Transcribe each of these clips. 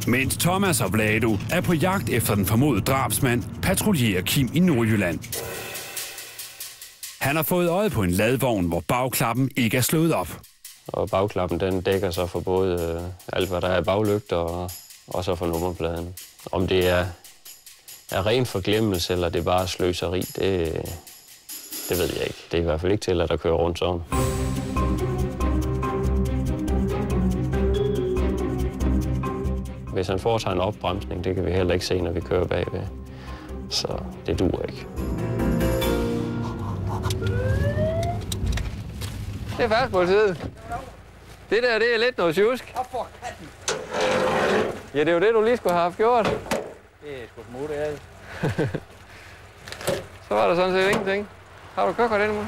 Mens Thomas og Vlado er på jagt efter den formodede drabsmand, patruljerer Kim i Nordjylland. Han har fået øje på en ladvogn, hvor bagklappen ikke er slået op. Og bagklappen den dækker så for både alt, hvad der er baglygter og så for nummerpladen. Om det er ren forglemmelse, eller det er bare sløseri, det ved jeg ikke. Det er i hvert fald ikke til, at der kører rundt sådan. Hvis han foretager en opbremsning, det kan vi heller ikke se, når vi kører bagved. Så det duer ikke. Det er færdspolitiet. Det der, det er lidt noget sjusk. Ja, det er jo det, du lige skulle have haft gjort. Det er sgu smutte, alt. Så var der sådan set ingenting. Har du kørekort endnu?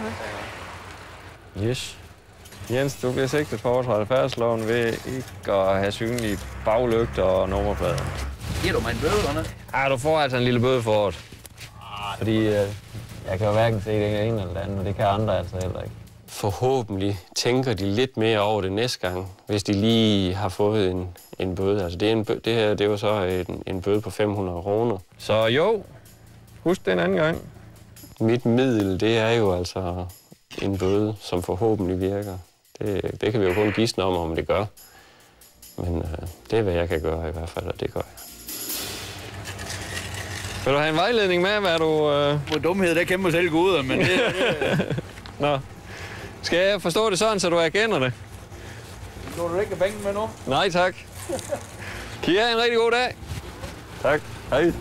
Yes. Jens, du bliver sigtet for overtrædet af færdselsloven ved ikke at have synlige baglygter og nummerplader. Giver du mig en bøde, eller noget? Ja, du får altså en lille bøde for det. Fordi jeg kan jo hverken se det ene eller det andet, og det kan andre altså heller ikke. Forhåbentlig tænker de lidt mere over det næste gang, hvis de lige har fået en bøde. Altså det her det var så en bøde på 500 kroner. Så jo, husk det en anden gang. Mit middel, det er jo altså en bøde, som forhåbentlig virker. Det kan vi jo kun gisne om det gør. Men det er, hvad jeg kan gøre i hvert fald, og det gør jeg. Vil du have en vejledning med, hvad du... Hvor dumhed, der kæmper selv guder, men det... Nå. Skal jeg forstå det sådan, så du erkender det? Går du ikke af bænken med nu? Nej, tak. Kan I have en rigtig god dag? Tak. Hej.